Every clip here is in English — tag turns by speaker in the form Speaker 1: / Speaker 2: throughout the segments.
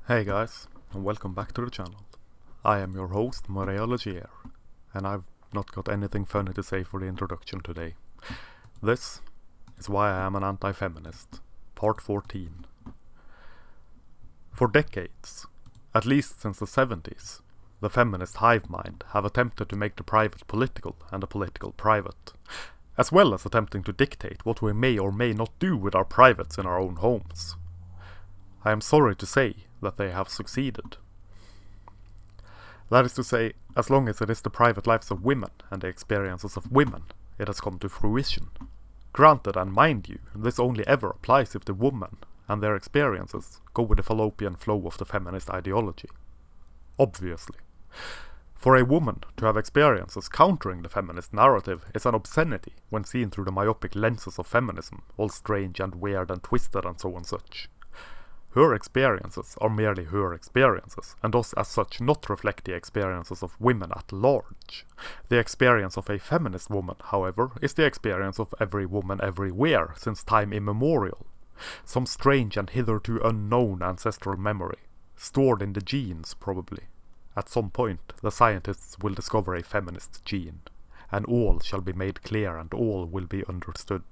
Speaker 1: Hey guys, and welcome back to the channel. I am your host, Maria Legier, and I've not got anything funny to say for the introduction today. This is why I am an anti-feminist, part 14. For decades, at least since the 70s, the feminist hive mind have attempted to make the private political and the political private, as well as attempting to dictate what we may or may not do with our privates in our own homes. I am sorry to say that they have succeeded. That is to say, as long as it is the private lives of women and the experiences of women, it has come to fruition. Granted, and mind you, this only ever applies if the woman and their experiences go with the fallopian flow of the feminist ideology. Obviously. For a woman to have experiences countering the feminist narrative is an obscenity when seen through the myopic lenses of feminism, all strange and weird and twisted and so on such. Her experiences are merely her experiences, and thus as such not reflect the experiences of women at large. The experience of a feminist woman, however, is the experience of every woman everywhere since time immemorial. Some strange and hitherto unknown ancestral memory, stored in the genes probably. At some point, the scientists will discover a feminist gene, and all shall be made clear and all will be understood.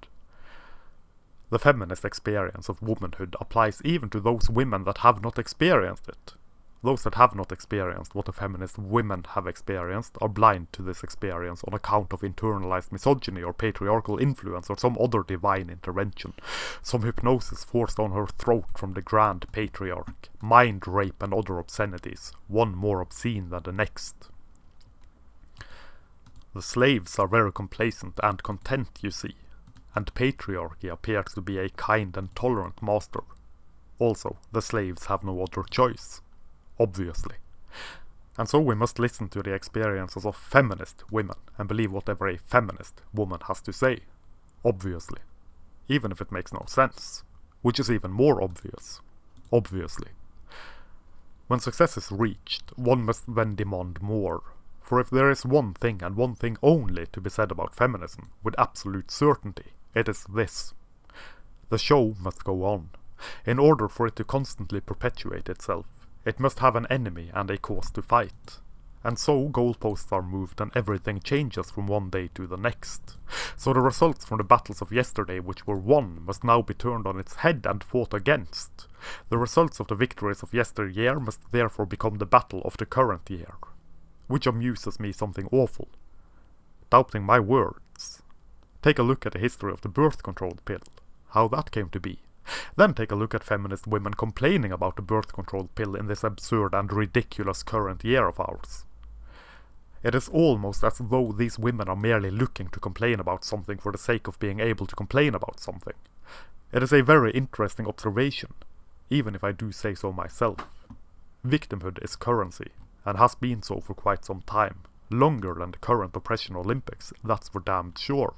Speaker 1: The feminist experience of womanhood applies even to those women that have not experienced it. Those that have not experienced what the feminist women have experienced are blind to this experience on account of internalized misogyny or patriarchal influence or some other divine intervention, some hypnosis forced on her throat from the grand patriarch, mind rape and other obscenities, one more obscene than the next. The slaves are very complacent and content, you see. And patriarchy appears to be a kind and tolerant master. Also, the slaves have no other choice, obviously. And so we must listen to the experiences of feminist women and believe whatever a feminist woman has to say, obviously. Even if it makes no sense, which is even more obvious, obviously. When success is reached, one must then demand more. For if there is one thing and one thing only to be said about feminism, with absolute certainty, it is this. The show must go on. In order for it to constantly perpetuate itself, it must have an enemy and a cause to fight. And so goalposts are moved and everything changes from one day to the next. So the results from the battles of yesterday which were won must now be turned on its head and fought against. The results of the victories of yesteryear must therefore become the battle of the current year. Which amuses me something awful. Doubting my words. Take a look at the history of the birth control pill, how that came to be. Then take a look at feminist women complaining about the birth control pill in this absurd and ridiculous current year of ours. It is almost as though these women are merely looking to complain about something for the sake of being able to complain about something. It is a very interesting observation, even if I do say so myself. Victimhood is currency, and has been so for quite some time, longer than the current oppression Olympics, that's for damned sure.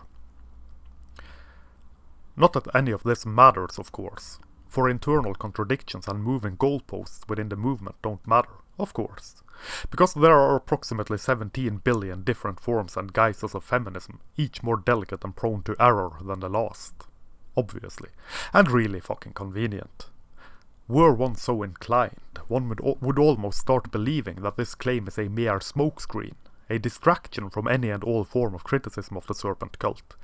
Speaker 1: Not that any of this matters, of course, for internal contradictions and moving goalposts within the movement don't matter, of course, because there are approximately 17 billion different forms and guises of feminism, each more delicate and prone to error than the last, obviously, and really fucking convenient. Were one so inclined, one would almost start believing that this claim is a mere smokescreen, a distraction from any and all form of criticism of the serpent cult.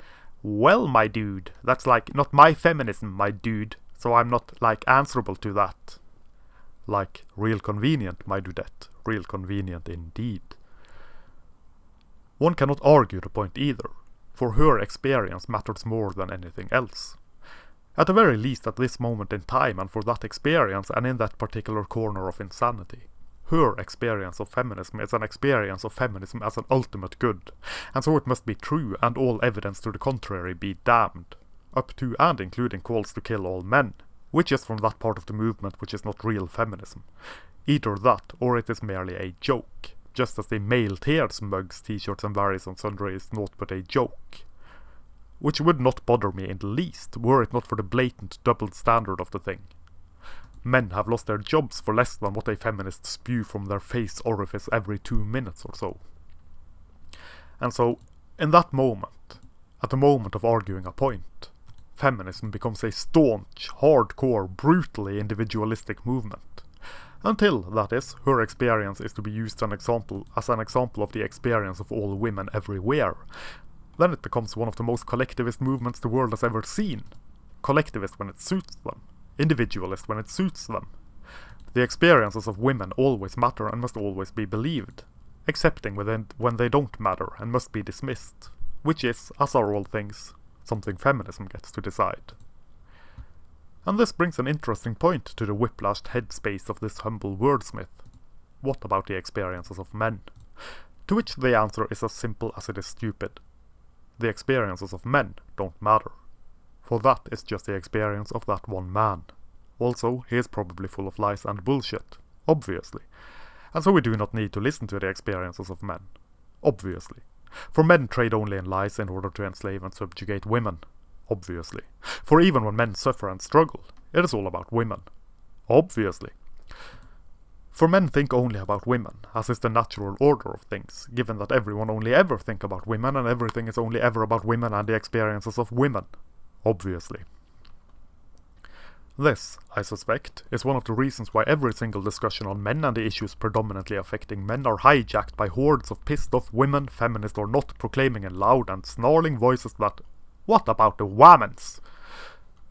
Speaker 1: Well, my dude, that's like not my feminism, my dude, so I'm not, answerable to that. Real convenient, my dudette, real convenient indeed. One cannot argue the point either, for her experience matters more than anything else. At the very least at this moment in time and for that experience and in that particular corner of insanity. Her experience of feminism is an experience of feminism as an ultimate good, and so it must be true and all evidence to the contrary be damned, up to and including calls to kill all men, which is from that part of the movement which is not real feminism. Either that or it is merely a joke, just as the male tears mugs, t-shirts and various and sundry is naught but a joke. Which would not bother me in the least, were it not for the blatant double standard of the thing. Men have lost their jobs for less than what a feminist spew from their face orifice every 2 minutes or so. And so, in that moment, at the moment of arguing a point, feminism becomes a staunch, hardcore, brutally individualistic movement. Until, that is, her experience is to be used as an example of the experience of all women everywhere. Then it becomes one of the most collectivist movements the world has ever seen. Collectivist when it suits them. Individualist when it suits them. The experiences of women always matter and must always be believed, excepting when they don't matter and must be dismissed, which is, as are all things, something feminism gets to decide. And this brings an interesting point to the whiplashed headspace of this humble wordsmith. What about the experiences of men? To which the answer is as simple as it is stupid. The experiences of men don't matter. For that is just the experience of that one man. Also, he is probably full of lies and bullshit, obviously. And so we do not need to listen to the experiences of men, obviously. For men trade only in lies in order to enslave and subjugate women, obviously. For even when men suffer and struggle, it is all about women, obviously. For men think only about women, as is the natural order of things, given that everyone only ever think about women and everything is only ever about women and the experiences of women, obviously. This, I suspect, is one of the reasons why every single discussion on men and the issues predominantly affecting men are hijacked by hordes of pissed off women, feminist or not, proclaiming in loud and snarling voices that, "What about the womans?"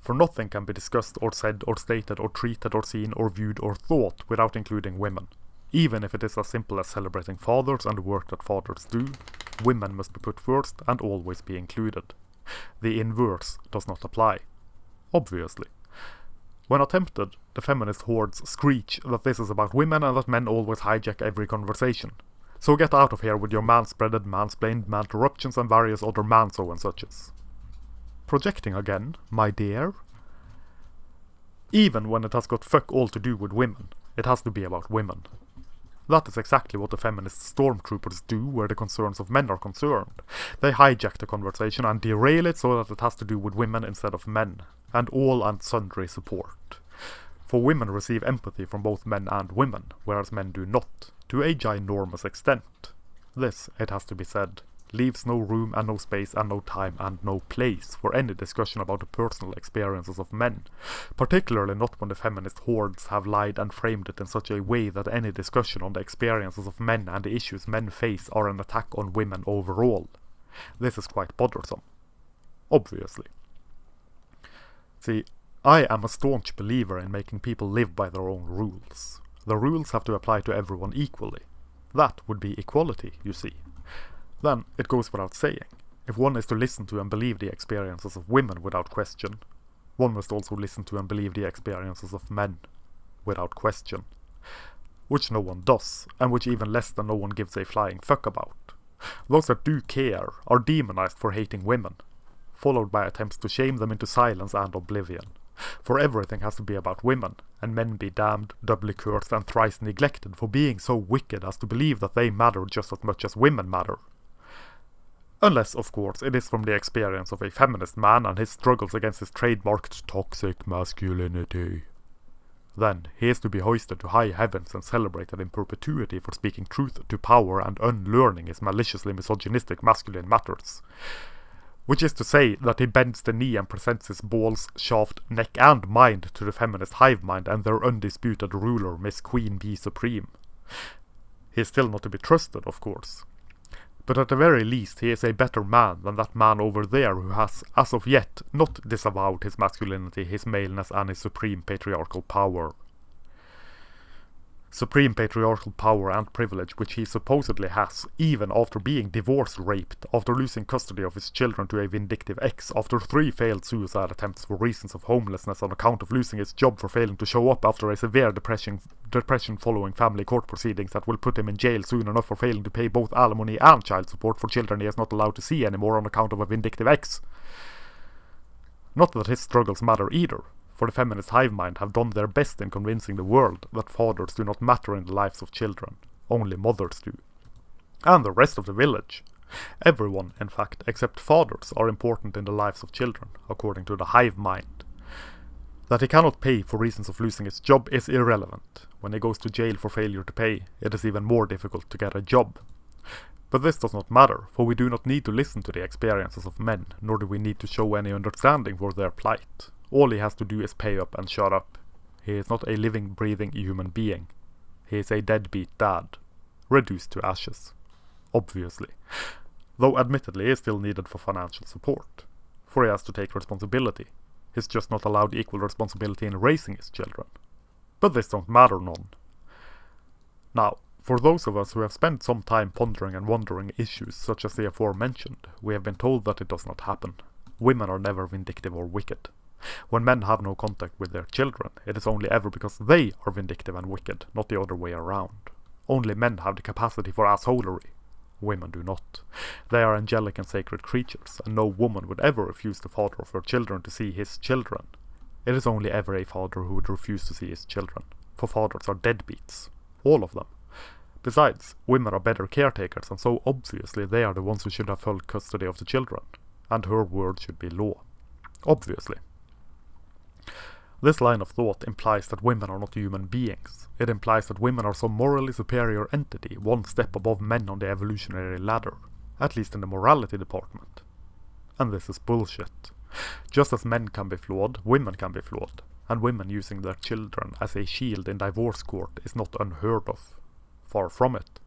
Speaker 1: For nothing can be discussed or said or stated or treated or seen or viewed or thought without including women. Even if it is as simple as celebrating fathers and the work that fathers do, women must be put first and always be included. The inverse does not apply, obviously. When attempted, the feminist hordes screech that this is about women and that men always hijack every conversation. So get out of here with your manspreaded, mansplained, manterruptions and various other manso and suches. Projecting again, my dear? Even when it has got fuck all to do with women, it has to be about women. That is exactly what the feminist stormtroopers do where the concerns of men are concerned. They hijack the conversation and derail it so that it has to do with women instead of men, and all and sundry support. For women receive empathy from both men and women, whereas men do not, to a ginormous extent. This, it has to be said, leaves no room and no space and no time and no place for any discussion about the personal experiences of men, particularly not when the feminist hordes have lied and framed it in such a way that any discussion on the experiences of men and the issues men face are an attack on women overall. This is quite bothersome, obviously. See, I am a staunch believer in making people live by their own rules. The rules have to apply to everyone equally. That would be equality, you see. Then, it goes without saying, if one is to listen to and believe the experiences of women without question, one must also listen to and believe the experiences of men without question. Which no one does, and which even less than no one gives a flying fuck about. Those that do care are demonized for hating women, followed by attempts to shame them into silence and oblivion. For everything has to be about women, and men be damned, doubly cursed and thrice neglected for being so wicked as to believe that they matter just as much as women matter. Unless, of course, it is from the experience of a feminist man and his struggles against his trademarked toxic masculinity. Then he is to be hoisted to high heavens and celebrated in perpetuity for speaking truth to power and unlearning his maliciously misogynistic masculine matters. Which is to say that he bends the knee and presents his balls, shaft, neck and mind to the feminist hive mind and their undisputed ruler, Miss Queen Bee Supreme. He is still not to be trusted, of course. But at the very least he is a better man than that man over there who has, as of yet, not disavowed his masculinity, his maleness and his supreme patriarchal power. Supreme patriarchal power and privilege which he supposedly has, even after being divorce-raped, after losing custody of his children to a vindictive ex, after 3 failed suicide attempts for reasons of homelessness on account of losing his job for failing to show up after a severe depression following family court proceedings that will put him in jail soon enough for failing to pay both alimony and child support for children he is not allowed to see anymore on account of a vindictive ex. Not that his struggles matter either. For the feminist hive mind have done their best in convincing the world that fathers do not matter in the lives of children, only mothers do. And the rest of the village. Everyone, in fact, except fathers are important in the lives of children, according to the hive mind. That he cannot pay for reasons of losing his job is irrelevant. When he goes to jail for failure to pay, it is even more difficult to get a job. But this does not matter, for we do not need to listen to the experiences of men, nor do we need to show any understanding for their plight. All he has to do is pay up and shut up. He is not a living, breathing human being. He is a deadbeat dad, reduced to ashes. Obviously. Though admittedly he is still needed for financial support, for he has to take responsibility. He's just not allowed equal responsibility in raising his children. But this don't matter none. Now, for those of us who have spent some time pondering and wondering issues such as the aforementioned, we have been told that it does not happen. Women are never vindictive or wicked. When men have no contact with their children, it is only ever because they are vindictive and wicked, not the other way around. Only men have the capacity for assholery. Women do not. They are angelic and sacred creatures, and no woman would ever refuse the father of her children to see his children. It is only ever a father who would refuse to see his children, for fathers are deadbeats. All of them. Besides, women are better caretakers, and so obviously they are the ones who should have full custody of the children, and her word should be law. Obviously. This line of thought implies that women are not human beings. It implies that women are some morally superior entity, one step above men on the evolutionary ladder, at least in the morality department. And this is bullshit. Just as men can be flawed, women can be flawed, and women using their children as a shield in divorce court is not unheard of. Far from it.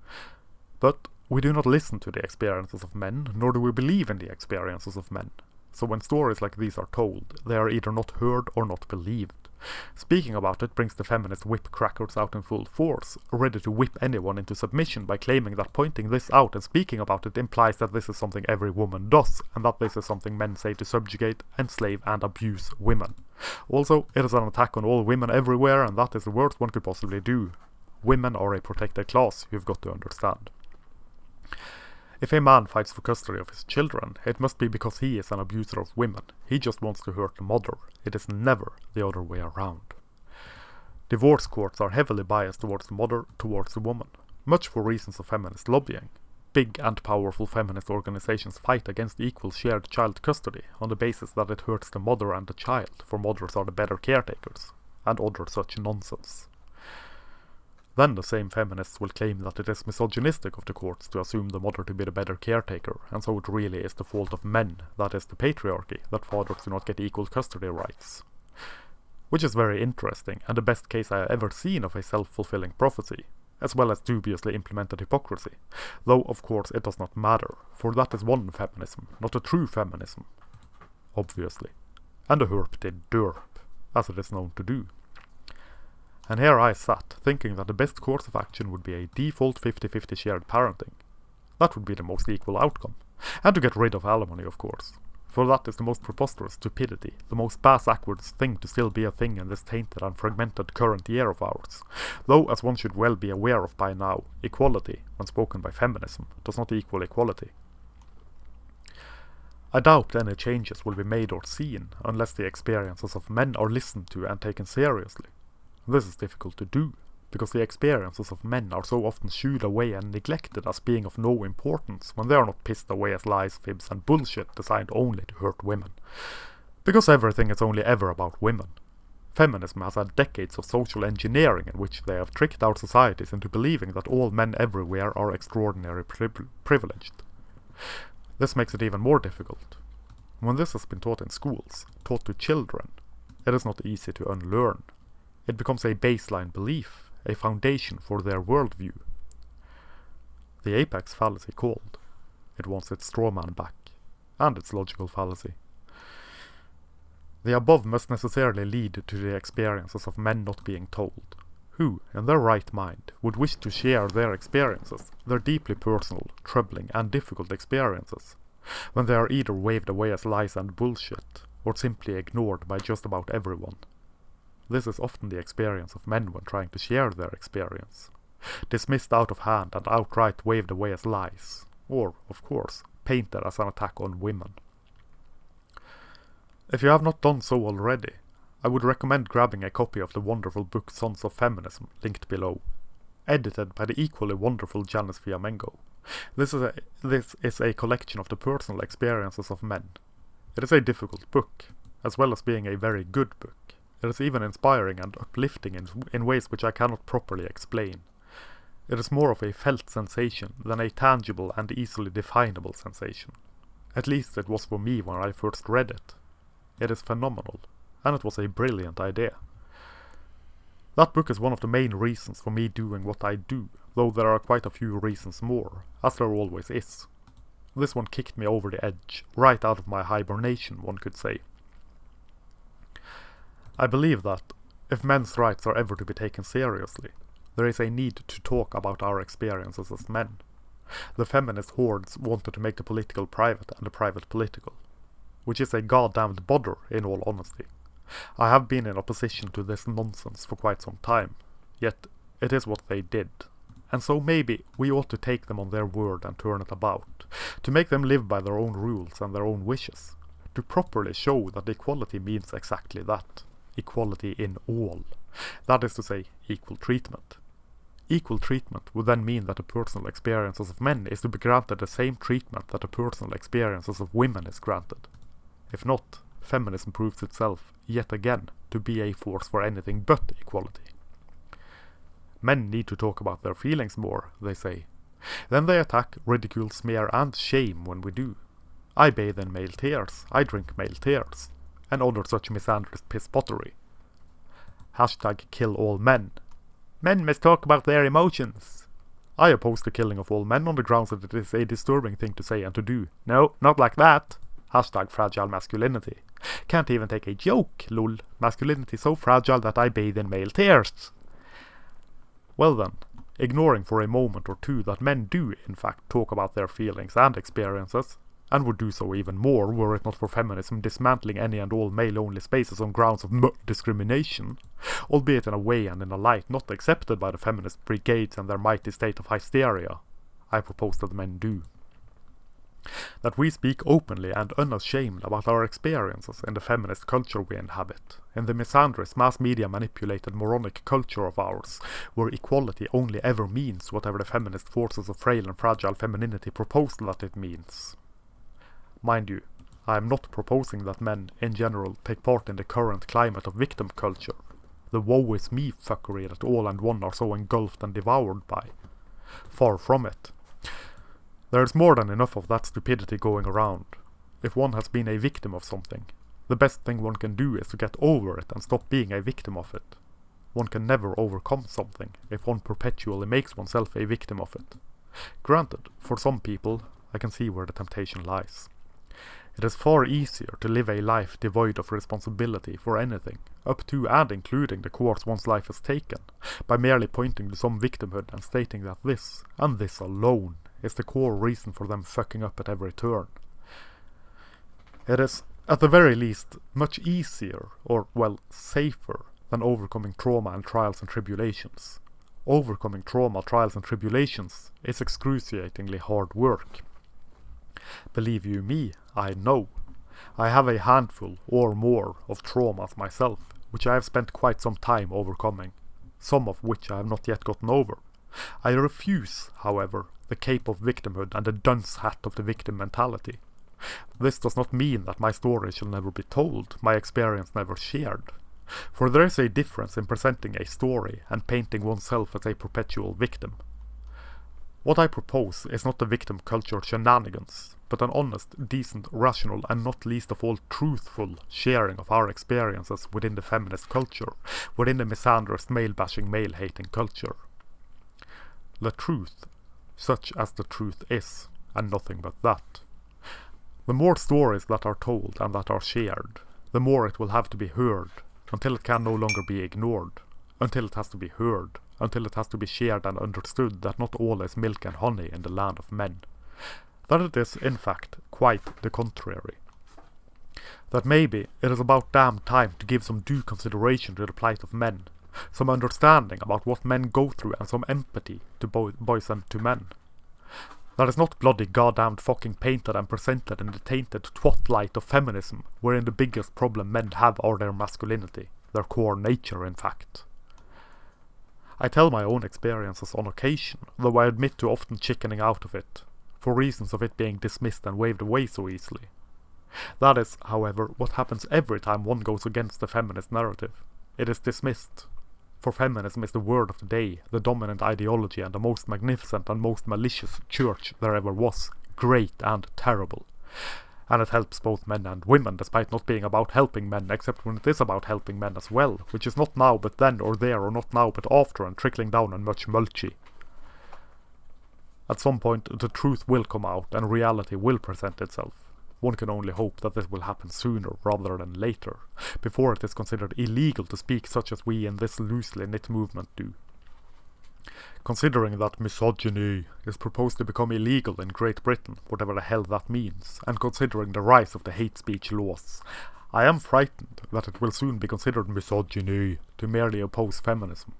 Speaker 1: But we do not listen to the experiences of men, nor do we believe in the experiences of men. So when stories like these are told, they are either not heard or not believed. Speaking about it brings the feminist whip crackers out in full force, ready to whip anyone into submission by claiming that pointing this out and speaking about it implies that this is something every woman does, and that this is something men say to subjugate, enslave and abuse women. Also, it is an attack on all women everywhere, and that is the worst one could possibly do. Women are a protected class, you've got to understand. If a man fights for custody of his children, it must be because he is an abuser of women. He just wants to hurt the mother. It is never the other way around. Divorce courts are heavily biased towards the mother, towards the woman, much for reasons of feminist lobbying. Big and powerful feminist organizations fight against equal shared child custody on the basis that it hurts the mother and the child, for mothers are the better caretakers, and other such nonsense. Then the same feminists will claim that it is misogynistic of the courts to assume the mother to be the better caretaker, and so it really is the fault of men, that is the patriarchy, that fathers do not get equal custody rights. Which is very interesting, and the best case I have ever seen of a self-fulfilling prophecy, as well as dubiously implemented hypocrisy. Though of course it does not matter, for that is one feminism, not a true feminism. Obviously. And a herp did derp, as it is known to do. And here I sat, thinking that the best course of action would be a default 50-50 shared parenting. That would be the most equal outcome. And to get rid of alimony, of course. For that is the most preposterous stupidity, the most bass-backwards thing to still be a thing in this tainted and fragmented current year of ours. Though, as one should well be aware of by now, equality, when spoken by feminism, does not equal equality. I doubt any changes will be made or seen, unless the experiences of men are listened to and taken seriously. This is difficult to do, because the experiences of men are so often shooed away and neglected as being of no importance when they are not pissed away as lies, fibs and bullshit designed only to hurt women. Because everything is only ever about women. Feminism has had decades of social engineering in which they have tricked our societies into believing that all men everywhere are extraordinarily privileged. This makes it even more difficult. When this has been taught in schools, taught to children, it is not easy to unlearn. It becomes a baseline belief, a foundation for their worldview. The apex fallacy called. It wants its straw man back, and its logical fallacy. The above must necessarily lead to the experiences of men not being told, who, in their right mind, would wish to share their experiences, their deeply personal, troubling and difficult experiences, when they are either waved away as lies and bullshit, or simply ignored by just about everyone. This is often the experience of men when trying to share their experience. Dismissed out of hand and outright waved away as lies, or, of course, painted as an attack on women. If you have not done so already, I would recommend grabbing a copy of the wonderful book Sons of Feminism, linked below, edited by the equally wonderful Janice Fiamengo. This is a collection of the personal experiences of men. It is a difficult book, as well as being a very good book. It is even inspiring and uplifting in ways which I cannot properly explain. It is more of a felt sensation than a tangible and easily definable sensation. At least it was for me when I first read it. It is phenomenal, and it was a brilliant idea. That book is one of the main reasons for me doing what I do, though there are quite a few reasons more, as there always is. This one kicked me over the edge, right out of my hibernation, one could say. I believe that, if men's rights are ever to be taken seriously, there is a need to talk about our experiences as men. The feminist hordes wanted to make the political private and the private political, which is a goddamned bother, in all honesty. I have been in opposition to this nonsense for quite some time, yet it is what they did, and so maybe we ought to take them on their word and turn it about, to make them live by their own rules and their own wishes, to properly show that equality means exactly that, equality in all, that is to say, equal treatment. Equal treatment would then mean that the personal experiences of men is to be granted the same treatment that the personal experiences of women is granted. If not, feminism proves itself, yet again, to be a force for anything but equality. Men need to talk about their feelings more, they say. Then they attack, ridicule, smear and shame when we do. I bathe in male tears, I drink male tears, and other such misandrist piss-pottery. #kill all men. Men must talk about their emotions. I oppose the killing of all men on the grounds that it is a disturbing thing to say and to do. No, not like that. #fragile masculinity. Can't even take a joke, lol. Masculinity so fragile that I bathe in male tears. Well then, ignoring for a moment or two that men do in fact talk about their feelings and experiences, and would do so even more were it not for feminism dismantling any and all male-only spaces on grounds of discrimination, albeit in a way and in a light not accepted by the feminist brigades and their mighty state of hysteria, I propose that men do. That we speak openly and unashamed about our experiences in the feminist culture we inhabit, in the misandrist, mass media manipulated moronic culture of ours, where equality only ever means whatever the feminist forces of frail and fragile femininity propose that it means. Mind you, I am not proposing that men, in general, take part in the current climate of victim culture, the woe is me fuckery that all and one are so engulfed and devoured by. Far from it. There is more than enough of that stupidity going around. If one has been a victim of something, the best thing one can do is to get over it and stop being a victim of it. One can never overcome something if one perpetually makes oneself a victim of it. Granted, for some people, I can see where the temptation lies. It is far easier to live a life devoid of responsibility for anything, up to and including the course one's life has taken, by merely pointing to some victimhood and stating that this, and this alone, is the core reason for them fucking up at every turn. It is, at the very least, much easier, or, well, safer, than overcoming trauma and trials and tribulations. Overcoming trauma, trials and tribulations is excruciatingly hard work. Believe you me, I know. I have a handful, or more, of traumas myself, which I have spent quite some time overcoming, some of which I have not yet gotten over. I refuse, however, the cape of victimhood and the dunce hat of the victim mentality. This does not mean that my story shall never be told, my experience never shared. For there is a difference in presenting a story and painting oneself as a perpetual victim. What I propose is not the victim culture shenanigans, but an honest, decent, rational, and not least of all truthful sharing of our experiences within the feminist culture, within the misandrist, male-bashing, male-hating culture. The truth, such as the truth is, and nothing but that. The more stories that are told and that are shared, the more it will have to be heard, until it can no longer be ignored, until it has to be heard, until it has to be shared and understood that not all is milk and honey in the land of men. That it is, in fact, quite the contrary. That maybe it is about damn time to give some due consideration to the plight of men, some understanding about what men go through and some empathy to boys and to men. That is not bloody goddamned fucking painted and presented in the tainted twat light of feminism, wherein the biggest problem men have are their masculinity, their core nature in fact. I tell my own experiences on occasion, though I admit to often chickening out of it, for reasons of it being dismissed and waved away so easily. That is, however, what happens every time one goes against the feminist narrative. It is dismissed. For feminism is the word of the day, the dominant ideology and the most magnificent and most malicious church there ever was, great and terrible. And it helps both men and women, despite not being about helping men, except when it is about helping men as well, which is not now but then, or there, or not now but after, and trickling down and much mulchy. At some point the truth will come out and reality will present itself. One can only hope that this will happen sooner rather than later, before it is considered illegal to speak such as we in this loosely knit movement do. Considering that misogyny is proposed to become illegal in Great Britain, whatever the hell that means, and considering the rise of the hate speech laws, I am frightened that it will soon be considered misogyny to merely oppose feminism,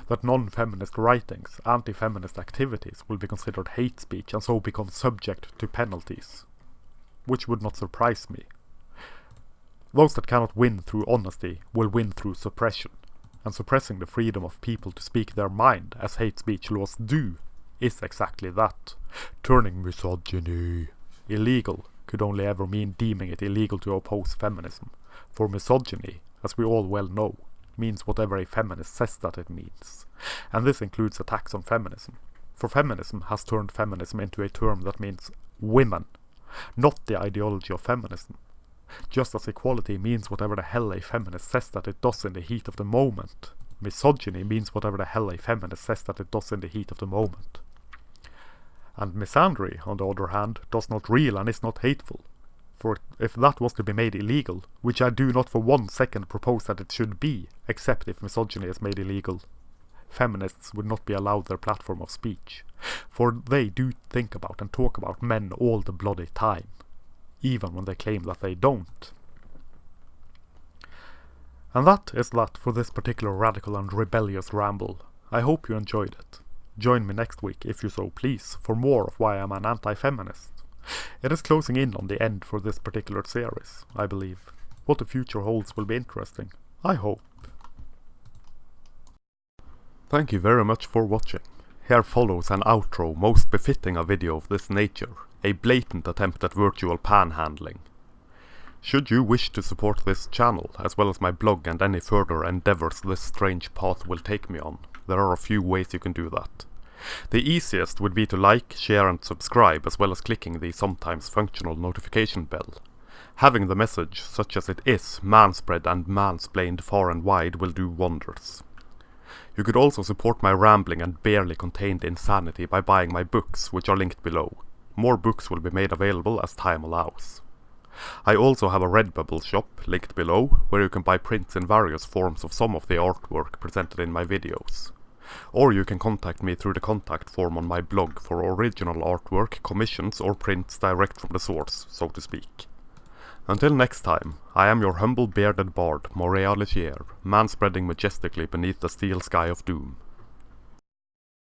Speaker 1: that non-feminist writings, anti-feminist activities will be considered hate speech and so become subject to penalties, which would not surprise me. Those that cannot win through honesty will win through suppression. And suppressing the freedom of people to speak their mind, as hate speech laws do, is exactly that. Turning misogyny illegal could only ever mean deeming it illegal to oppose feminism, for misogyny, as we all well know, means whatever a feminist says that it means, and this includes attacks on feminism, for feminism has turned feminism into a term that means women, not the ideology of feminism. Just as equality means whatever the hell a feminist says that it does in the heat of the moment, misogyny means whatever the hell a feminist says that it does in the heat of the moment. And misandry, on the other hand, does not reel and is not hateful. For if that was to be made illegal, which I do not for 1 second propose that it should be, except if misogyny is made illegal, feminists would not be allowed their platform of speech, for they do think about and talk about men all the bloody time, even when they claim that they don't. And that is that for this particular radical and rebellious ramble. I hope you enjoyed it. Join me next week, if you so please, for more of why I'm an anti-feminist. It is closing in on the end for this particular series, I believe. What the future holds will be interesting. I hope. Thank you very much for watching. Here follows an outro most befitting a video of this nature, a blatant attempt at virtual panhandling. Should you wish to support this channel, as well as my blog and any further endeavours this strange path will take me on, there are a few ways you can do that. The easiest would be to like, share and subscribe, as well as clicking the sometimes functional notification bell. Having the message, such as it is, manspread and mansplained far and wide will do wonders. You could also support my rambling and barely contained insanity by buying my books, which are linked below. More books will be made available as time allows. I also have a Redbubble shop, linked below, where you can buy prints in various forms of some of the artwork presented in my videos. Or you can contact me through the contact form on my blog for original artwork, commissions or prints direct from the source, so to speak. Until next time, I am your humble bearded bard, Morea Legier, manspreading majestically beneath the steel sky of doom.